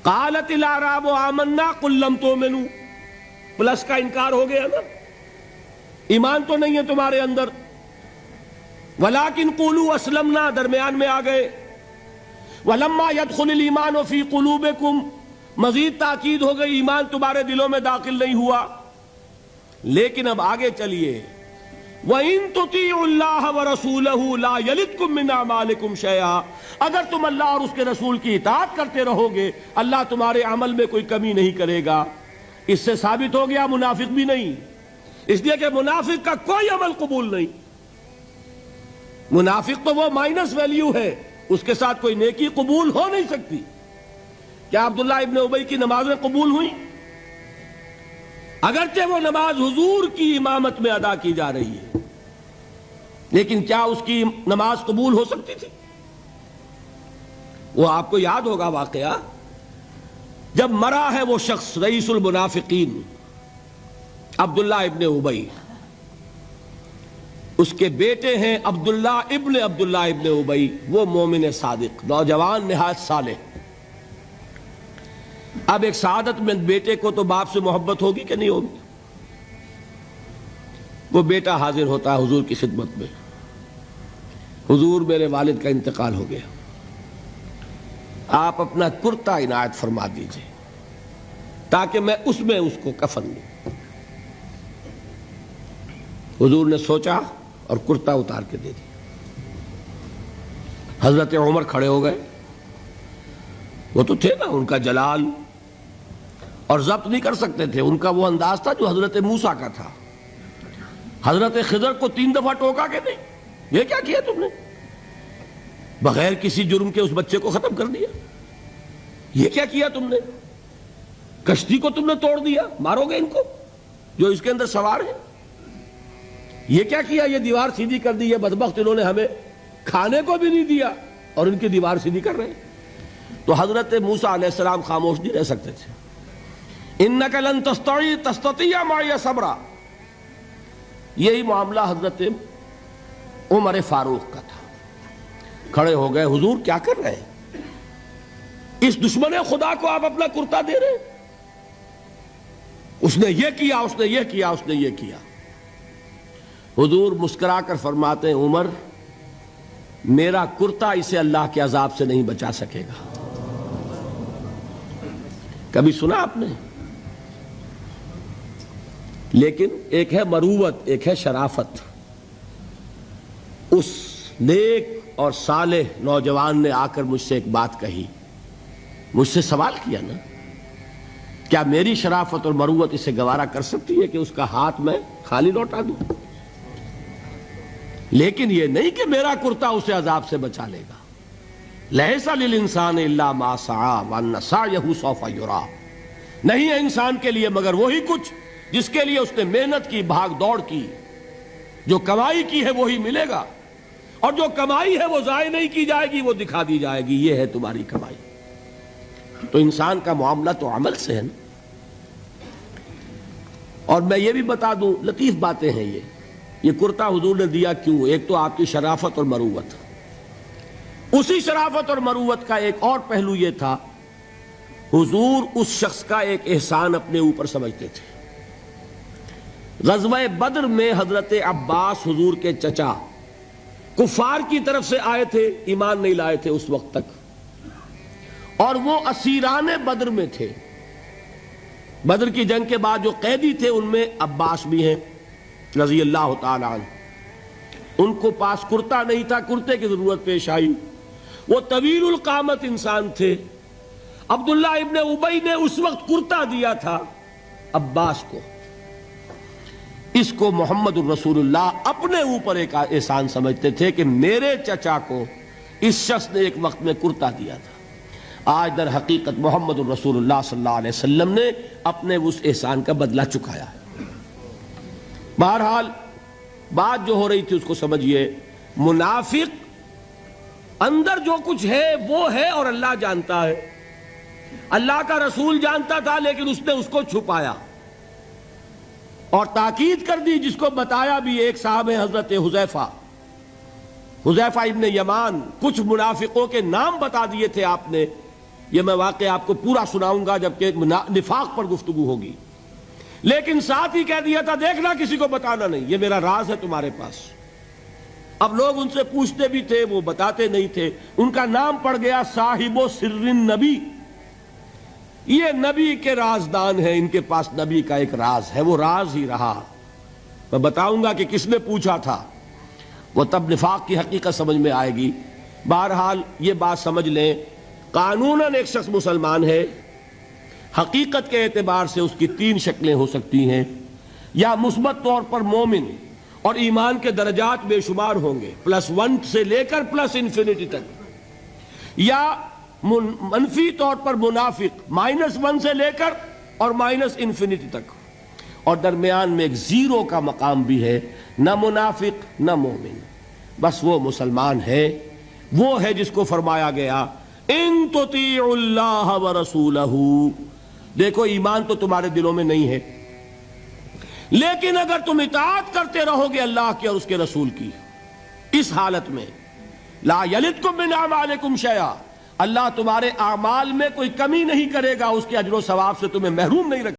قالت الاعراب آمنا قل لم تؤمنوا، پلس کا انکار ہو گیا نا، ایمان تو نہیں ہے تمہارے اندر. ولیکن قولوا اسلمنا، درمیان میں آ گئے. ولما يدخل الایمان فی قلوبکم، مزید تاکید ہو گئی ایمان تمہارے دلوں میں داخل نہیں ہوا. لیکن اب آگے چلیے. وَإِن تُطِيعُوا اللَّهَ وَرَسُولَهُ لَا يَلِدْكُم مِّنْ أَعْمَالِكُمْ شَيْئًا، اگر تم اللہ اور اس کے رسول کی اطاعت کرتے رہو گے اللہ تمہارے عمل میں کوئی کمی نہیں کرے گا. اس سے ثابت ہو گیا منافق بھی نہیں، اس لیے کہ منافق کا کوئی عمل قبول نہیں. منافق تو وہ مائنس ویلیو ہے، اس کے ساتھ کوئی نیکی قبول ہو نہیں سکتی. کیا عبداللہ ابن ابی کی نمازیں قبول ہوئیں؟ اگرچہ وہ نماز حضور کی امامت میں ادا کی جا رہی ہے، لیکن کیا اس کی نماز قبول ہو سکتی تھی؟ وہ آپ کو یاد ہوگا واقعہ، جب مرا ہے وہ شخص رئیس المنافقین عبداللہ ابن ابی، اس کے بیٹے ہیں عبداللہ ابن ابی، وہ مومن صادق، نوجوان نہایت صالح. اب ایک سعادت مند بیٹے کو تو باپ سے محبت ہوگی کہ نہیں ہوگی؟ وہ بیٹا حاضر ہوتا ہے حضور کی خدمت میں. حضور میرے والد کا انتقال ہو گیا، آپ اپنا کرتا عنایت فرما دیجئے تاکہ میں اس کو کفن دوں. حضور نے سوچا اور کرتا اتار کے دے دیا. حضرت عمر کھڑے ہو گئے، وہ تو تھے نا، ان کا جلال اور ضبط نہیں کر سکتے تھے، ان کا وہ انداز تھا جو حضرت موسیٰ کا تھا. حضرت خضر کو 3 دفعہ ٹوکا کہ نہیں، یہ کیا کیا تم نے؟ بغیر کسی جرم کے اس بچے کو ختم کر دیا. یہ کیا کیا تم نے؟ کشتی کو تم نے توڑ دیا، مارو گے ان کو جو اس کے اندر سوار ہیں. یہ کیا کیا؟ یہ دیوار سیدھی کر دی. یہ بدبخت انہوں نے ہمیں کھانے کو بھی نہیں دیا اور ان کی دیوار سیدھی کر رہے ہیں. تو حضرت موسیٰ علیہ السلام خاموش نہیں رہ سکتے تھے. انک لن تستطیع معی صبرا، یہی معاملہ حضرت عمر فاروق کا تھا. کھڑے ہو گئے، حضور کیا کر رہے ہیں؟ اس دشمن خدا کو آپ اپنا کرتا دے رہے ہیں؟ اس نے یہ کیا، اس نے یہ کیا، اس نے یہ کیا. حضور مسکرا کر فرماتے ہیں عمر، میرا کرتا اسے اللہ کے عذاب سے نہیں بچا سکے گا. کبھی سنا آپ نے؟ لیکن ایک ہے مروت، ایک ہے شرافت. اس نیک اور صالح نوجوان نے آ کر مجھ سے ایک بات کہی، مجھ سے سوال کیا نا، کیا میری شرافت اور مروت اسے گوارا کر سکتی ہے کہ اس کا ہاتھ میں خالی لوٹا دوں؟ لیکن یہ نہیں کہ میرا کرتا اسے عذاب سے بچا لے گا. لَيْسَ لِلْإِنسَانِ إِلَّا مَا سَعَىٰ وَأَنَّ سَعْيَهُ سَوْفَ يُرَىٰ، نہیں ہے انسان کے لیے مگر وہی کچھ جس کے لیے اس نے محنت کی، بھاگ دوڑ کی. جو کمائی کی ہے وہی ملے گا، اور جو کمائی ہے وہ ضائع نہیں کی جائے گی، وہ دکھا دی جائے گی. یہ ہے تمہاری کمائی. تو انسان کا معاملہ تو عمل سے ہے نا. اور میں یہ بھی بتا دوں، لطیف باتیں ہیں یہ کرتا حضور نے دیا کیوں؟ ایک تو آپ کی شرافت اور مروت. اسی شرافت اور مروت کا ایک اور پہلو یہ تھا، حضور اس شخص کا ایک احسان اپنے اوپر سمجھتے تھے. غزوہ بدر میں حضرت عباس حضور کے چچا کفار کی طرف سے آئے تھے، ایمان نہیں لائے تھے اس وقت تک، اور وہ اسیران بدر میں تھے. بدر کی جنگ کے بعد جو قیدی تھے ان میں عباس بھی ہیں رضی اللہ تعالی عنہ. ان کو پاس کرتا نہیں تھا، کرتے کی ضرورت پیش آئی. وہ طویل القامت انسان تھے. عبداللہ ابن ابی نے اس وقت کرتا دیا تھا عباس کو. اس کو محمد الرسول اللہ اپنے اوپر ایک احسان سمجھتے تھے کہ میرے چچا کو اس شخص نے ایک وقت میں کرتا دیا تھا. آج در حقیقت محمد الرسول اللہ صلی اللہ علیہ وسلم نے اپنے اس احسان کا بدلہ چکایا ہے. بہرحال بات جو ہو رہی تھی اس کو سمجھیے. منافق اندر جو کچھ ہے وہ ہے اور اللہ جانتا ہے. اللہ کا رسول جانتا تھا لیکن اس نے اس کو چھپایا اور تاکید کر دی، جس کو بتایا بھی. ایک صاحب ہے حضرت حذیفہ ابن یمان، کچھ منافقوں کے نام بتا دیے تھے آپ نے یہ میں واقعہ آپ کو پورا سناؤں گا جبکہ نفاق پر گفتگو ہوگی، لیکن ساتھ ہی کہہ دیا تھا دیکھنا کسی کو بتانا نہیں، یہ میرا راز ہے تمہارے پاس۔ اب لوگ ان سے پوچھتے بھی تھے، وہ بتاتے نہیں تھے۔ ان کا نام پڑ گیا صاحب و سر نبی، یہ نبی کے رازدان ہیں، ان کے پاس نبی کا ایک راز ہے، وہ راز ہی رہا۔ میں بتاؤں گا کہ کس نے پوچھا تھا، وہ تب نفاق کی حقیقت سمجھ میں آئے گی۔ بہرحال یہ بات سمجھ لیں، قانوناً ایک شخص مسلمان ہے، حقیقت کے اعتبار سے اس کی تین شکلیں ہو سکتی ہیں، یا مثبت طور پر مومن اور ایمان کے درجات بے شمار ہوں گے، +1 سے لے کر +انفینٹی تک، یا منفی طور پر منافق، -1 سے لے کر اور -انفینٹی تک، اور درمیان میں ایک زیرو کا مقام بھی ہے، نہ منافق نہ مومن، بس وہ مسلمان ہے، وہ ہے جس کو فرمایا گیا ان تطیعوا اللہ ورسولہ۔ دیکھو ایمان تو تمہارے دلوں میں نہیں ہے، لیکن اگر تم اطاعت کرتے رہو گے اللہ کی اور اس کے رسول کی، اس حالت میں لا یلدکم من اعمالکم شیئا، اللہ تمہارے اعمال میں کوئی کمی نہیں کرے گا، اس کے اجر و ثواب سے تمہیں محروم نہیں رکھے